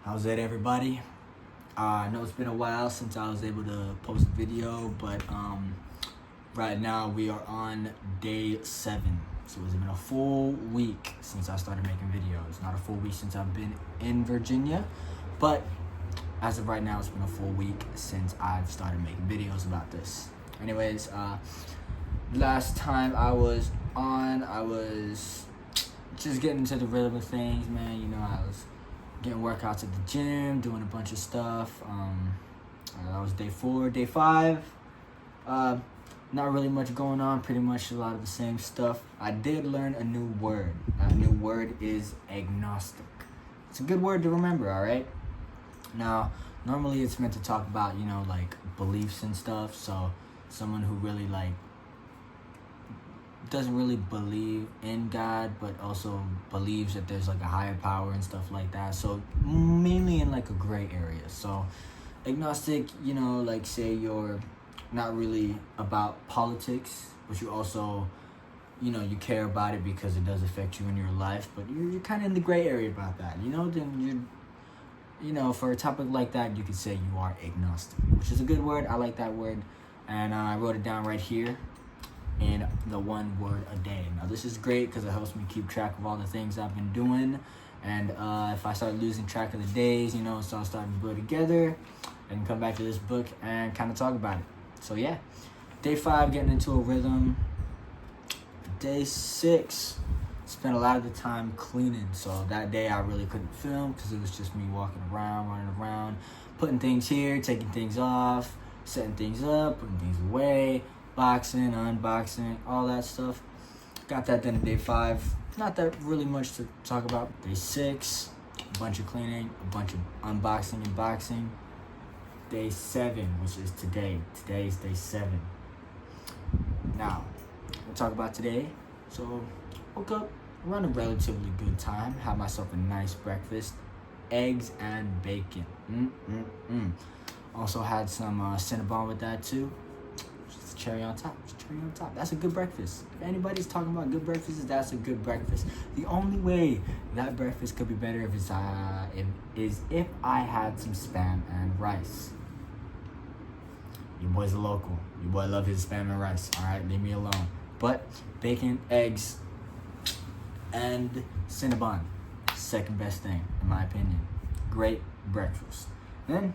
How's it, everybody? I know it's been a while since I was able to post a video, but right now we are on day 7. So it's been a full week since I started making videos. Not a full week since I've been in Virginia, but as of right now, it's been a full week since I've started making videos about this. Anyways, last time I was on, I was just getting into the rhythm of things, man. You know, I was getting workouts at the gym, doing a bunch of stuff. That was day 4. Day 5, not really much going on, pretty much a lot of the same stuff. I did learn a new word. That new word is agnostic. It's a good word to remember, all right? Now, normally it's meant to talk about, you know, like beliefs and stuff. So someone who really doesn't really believe in God, but also believes that there's like a higher power and stuff like that. So mainly in like a gray area. So agnostic, you know, like say you're not really about politics, but you also, you know, you care about it because it does affect you in your life, but you're kind of in the gray area about that, you know, then you know, for a topic like that, you could say you are agnostic, which is a good word. I like that word, and I wrote it down right here in the 1 word a day. Now this is great because it helps me keep track of all the things I've been doing, and if I start losing track of the days, you know, so I'll start to put together and come back to this book and kind of talk about it. So yeah, day 5, getting into a rhythm. Day 6, spent a lot of the time cleaning. So that day I really couldn't film because it was just me walking around, running around, putting things here, taking things off, setting things up, putting things away, boxing, unboxing, all that stuff. Got that done in day 5. Not that really much to talk about. Day 6, a bunch of cleaning, a bunch of unboxing and boxing. Day 7, which is today. Today is day 7. Now, we'll talk about today. So, woke up around a relatively good time. Had myself a nice breakfast. Eggs and bacon. Also had some Cinnabon with that too. Just cherry on top. That's a good breakfast. If anybody's talking about good breakfasts, that's a good breakfast. The only way that breakfast could be better is if I had some Spam and rice. Your boy's a local. Your boy love his Spam and rice. All right, leave me alone. But bacon, eggs, and Cinnabon, second best thing in my opinion. Great breakfast. Then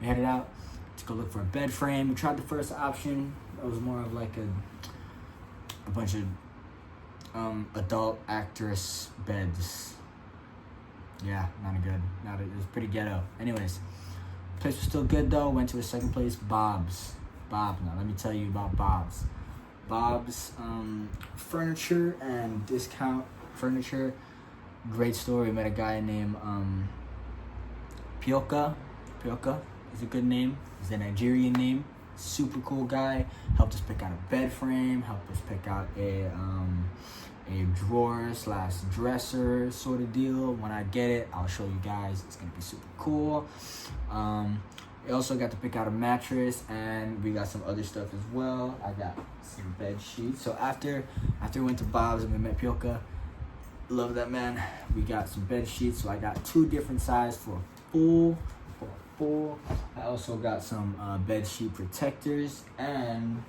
we headed out to go look for a bed frame. We tried the first option. It was more of like a bunch of adult actress beds. Yeah, it was pretty ghetto. Anyways, place was still good though. Went to a second place, Bob's. Now let me tell you about Bob's. Bob's furniture and discount furniture. Great story. Met a guy named Pioka is a good name. He's a Nigerian name. Super cool guy. Helped us pick out a bed frame. Helped us pick out a drawer / dresser sort of deal. When I get it, I'll show you guys. It's gonna be super cool. We also got to pick out a mattress, and we got some other stuff as well. I got some bed sheets. So after we went to Bob's and we met Pioka, love that man. We got some bed sheets. So I got 2 different sizes for a full. I also got some bed sheet protectors, and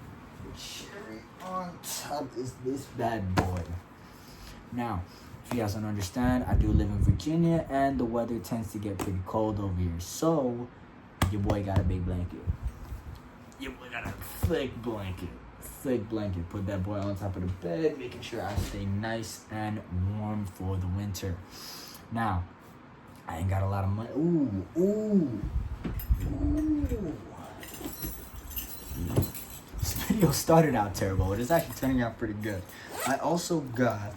the cherry on top is this bad boy. Now, if you guys don't understand, I do live in Virginia, and the weather tends to get pretty cold over here. So your boy got a big blanket. Your boy got a thick blanket. Put that boy on top of the bed, making sure I stay nice and warm for the winter. Now, I ain't got a lot of money. Ooh. This video started out terrible, but it's actually turning out pretty good. I also got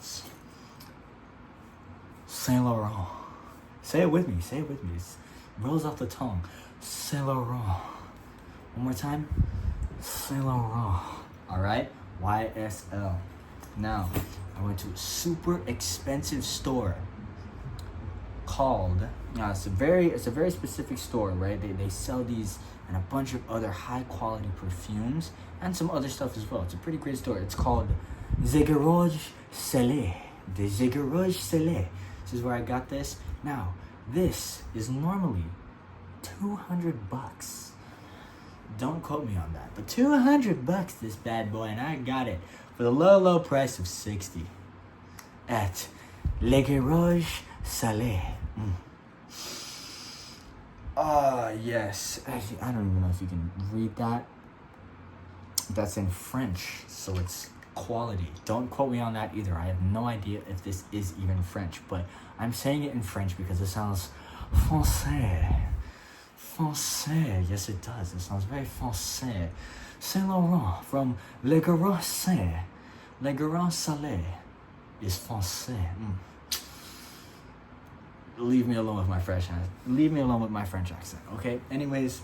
Saint Laurent. Say it with me. It rolls off the tongue. Saint Laurent. One more time. Saint Laurent. All right, YSL. Now, I went to a super expensive store called. It's a very specific store, right? They sell these and a bunch of other high quality perfumes and some other stuff as well. It's a pretty great store. It's called Zegaroj Saleh. The Zegaroj Saleh. This is where I got this. Now, This is normally $200. Don't quote me on that, but $200 this bad boy, and I got it for the low price of 60 at Le Garage Salé. Yes. Actually, I don't even know if you can read that. That's in French, so it's quality. Don't quote me on that either. I have no idea if this is even French, but I'm saying it in French because it sounds français. Français. Yes, it does. It sounds very français. Saint Laurent from Le Garage Salé. Le Garage Salé is français. Leave me alone with my French accent. Leave me alone with my French accent, okay? Anyways,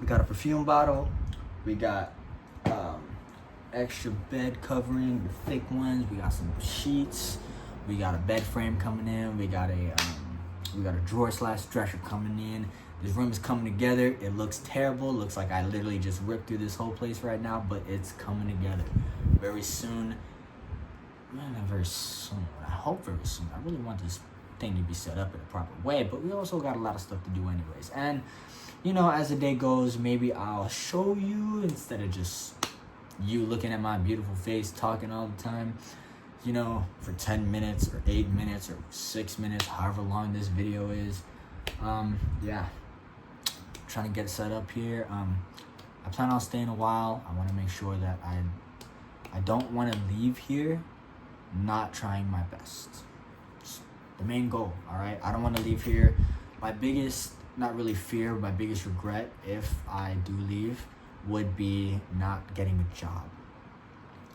we got a perfume bottle. We got extra bed covering, the thick ones. We got some sheets. We got a bed frame coming in. We got a drawer / dresser coming in. This room is coming together. It looks terrible. Looks like I literally just ripped through this whole place right now, but it's coming together very soon. Man, very soon. I hope very soon. I really want this thing to be set up in a proper way, but we also got a lot of stuff to do anyways. And you know, as the day goes, maybe I'll show you instead of just you looking at my beautiful face talking all the time, you know, for 10 minutes or 8 minutes or 6 minutes, however long this video is. Yeah, trying to get set up here. I plan on staying a while. I want to make sure that I don't want to leave here not trying my best. It's the main goal, all right? I don't want to leave here. My biggest, not really fear, my biggest regret if I do leave would be not getting a job.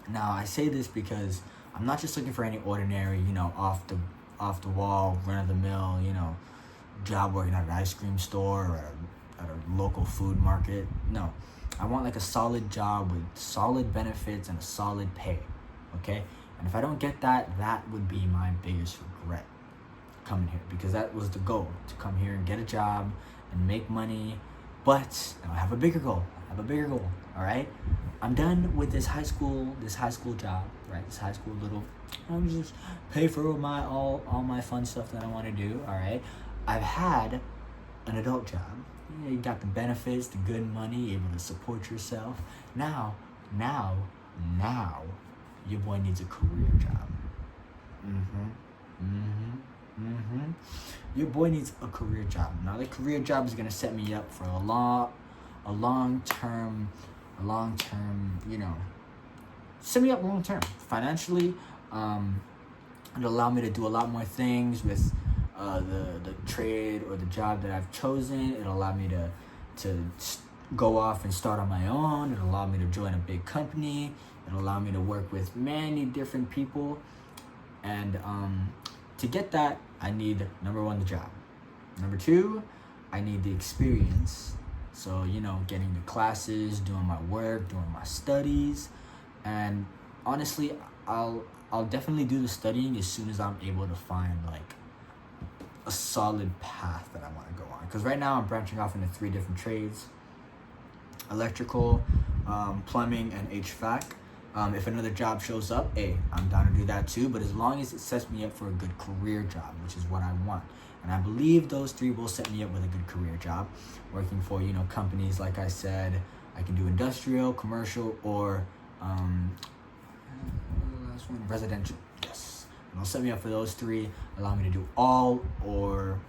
Now, I say this because I'm not just looking for any ordinary, you know, off the wall, run-of-the-mill, you know, job working at an ice cream store or at a local food market. No, I want like a solid job with solid benefits and a solid pay, okay? And if I don't get that, that would be my biggest regret coming here, because that was the goal, to come here and get a job and make money. But I have a bigger goal. All right? I'm done with this high school job, right? This high school little, I'm just pay for all my fun stuff that I want to do, all right? I've had an adult job. You got the benefits, the good money, able to support yourself. Now, your boy needs a career job. Your boy needs a career job. Now, the career job is gonna set me up for a long term, you know, set me up long term financially. It'll allow me to do a lot more things with the trade or the job that I've chosen. It'll allow me to go off and start on my own. It'll allow me to join a big company. It'll allow me to work with many different people. And to get that, I need, number one, the job. Number two, I need the experience. So, you know, getting the classes, doing my work, doing my studies. And honestly, I'll definitely do the studying as soon as I'm able to find like a solid path that I want to go on. Because right now I'm branching off into 3 different trades: electrical, plumbing, and HVAC. If another job shows up, I'm down to do that too, but as long as it sets me up for a good career job, which is what I want. And I believe those 3 will set me up with a good career job, working for, you know, companies, like I said. I can do industrial, commercial, or last one, residential. Yes. And it'll set me up for those 3, allow me to do all or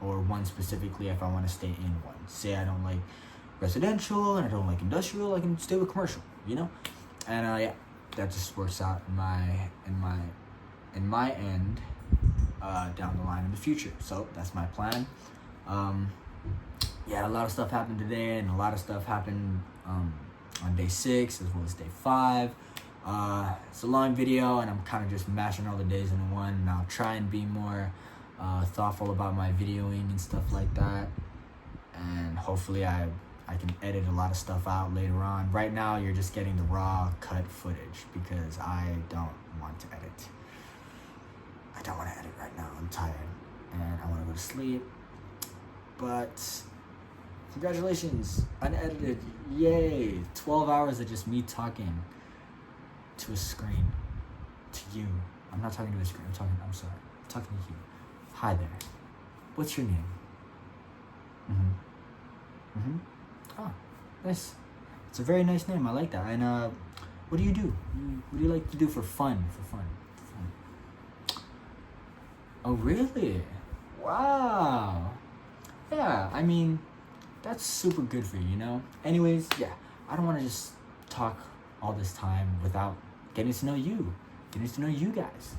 one specifically if I want to stay in one. Say I don't like residential and I don't like industrial, I can stay with commercial, you know? And yeah, that just works out in my end down the line in the future. So that's my plan. Yeah, a lot of stuff happened today, and a lot of stuff happened on day 6 as well as day 5. It's a long video, and I'm kind of just mashing all the days into one. And I'll try and be more thoughtful about my videoing and stuff like that. And hopefully I can edit a lot of stuff out later on. Right now, you're just getting the raw cut footage because I don't want to edit. I don't want to edit right now. I'm tired and I want to go to sleep. But congratulations, unedited. Yay! 12 hours of just me talking to a screen, to you. I'm not talking to a screen. I'm sorry. I'm talking to you. Hi there. What's your name? Oh, nice. It's a very nice name. I like that. And what do you do? What do you like to do for fun? For fun. Oh, really? Wow. Yeah, I mean, that's super good for you, you know? Anyways, yeah, I don't want to just talk all this time without getting to know you, getting to know you guys.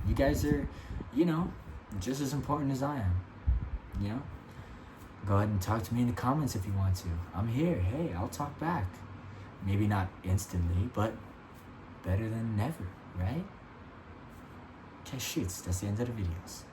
You guys are, you know, just as important as I am, you know? Go ahead and talk to me in the comments if you want to. I'm here. Hey, I'll talk back. Maybe not instantly, but better than never, right? Okay, shoots. That's the end of the videos.